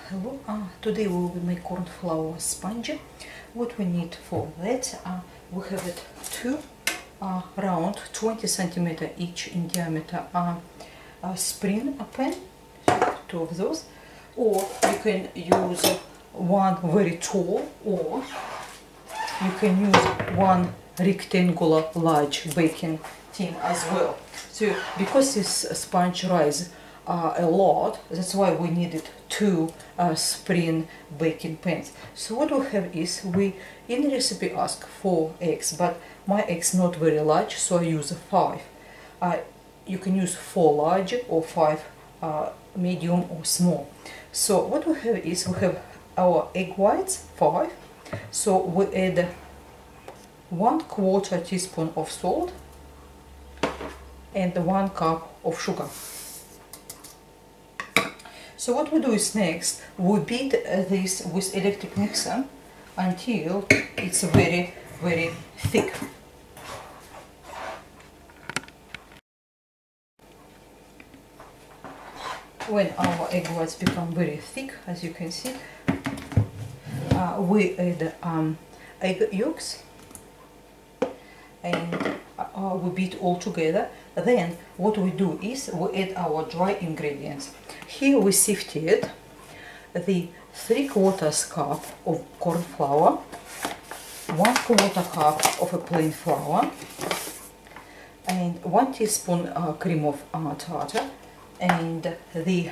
Hello, today we will make corn flour sponge. What we need for that, we have it two round 20 centimeter each in diameter spring pan, two of those, or you can use one very tall, or you can use one rectangular large baking tin as well. So because this sponge rises a lot, that's why we needed two spring baking pans. So what we have is, we in the recipe ask 4 eggs, but my eggs not very large, so I use 5. You can use 4 large or 5 medium or small. So what we have is, we have our egg whites 5, so we add 1/4 teaspoon of salt and 1 cup of sugar. So what we do is, next we beat this with electric mixer until it's very thick. When our egg whites become very thick, as you can see, we add egg yolks and we beat all together. Then what we do is, we add our dry ingredients. Here we sifted the 3/4 cup of corn flour, 1/4 cup of a plain flour, and 1 teaspoon cream of tartar, and the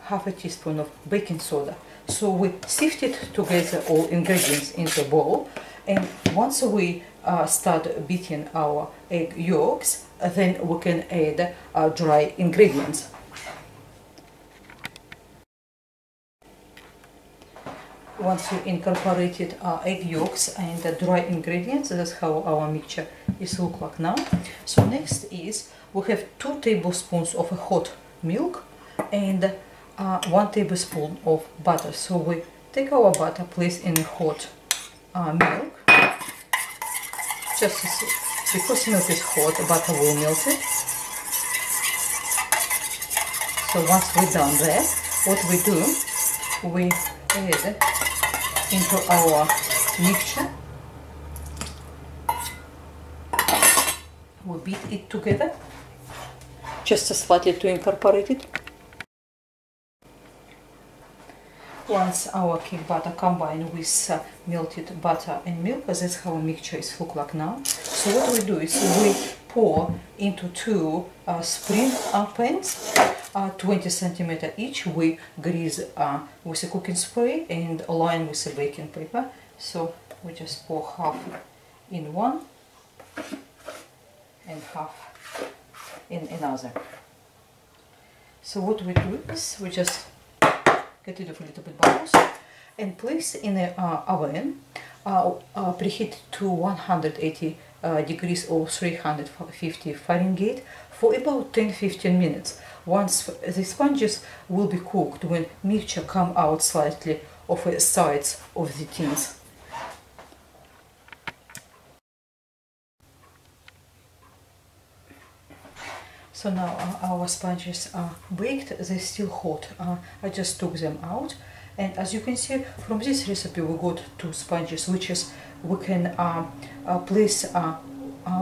half a teaspoon of baking soda. So we sifted together all ingredients into a bowl, and once we start beating our egg yolks, then we can add dry ingredients. Once you incorporated egg yolks and the dry ingredients, that's how our mixture is look like now. So next is, we have 2 tablespoons of hot milk and 1 tablespoon of butter. So we take our butter, place in hot milk, just to see, because milk is hot, butter will melt it. So once we're done that, what we do, we add into our mixture, we beat it together just slightly to incorporate it. Once our cake batter combined with melted butter and milk, that's how our mixture is look like now. So what we do is, we pour into 2 spring pans, 20 centimeter each. We grease with a cooking spray and line with a baking paper. So we just pour half in one and half in another. So what we do is, we just get rid of a little bit bubbles and place in the oven, preheat to 180 degrees or 350 Fahrenheit for about 10-15 minutes. Once the sponges will be cooked, when mixture come out slightly of the sides of the tins. So now our sponges are baked, they're still hot. I just took them out, and as you can see from this recipe, we got 2 sponges, which is, we can place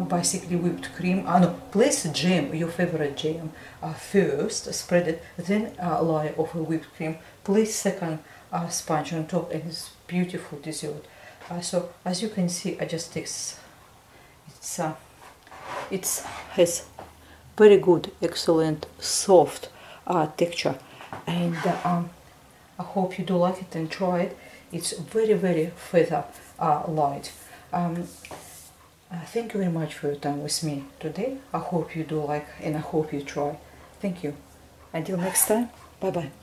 basically whipped cream, place jam, your favorite jam, first, spread it, then a layer of whipped cream, place second sponge on top, and it's beautiful dessert. So as you can see, I just take it has very good, excellent, soft texture, and I hope you do like it and try it. It's very feather light. Thank you very much for your time with me today. I hope you do like, and I hope you try. Thank you. Until next time, bye bye.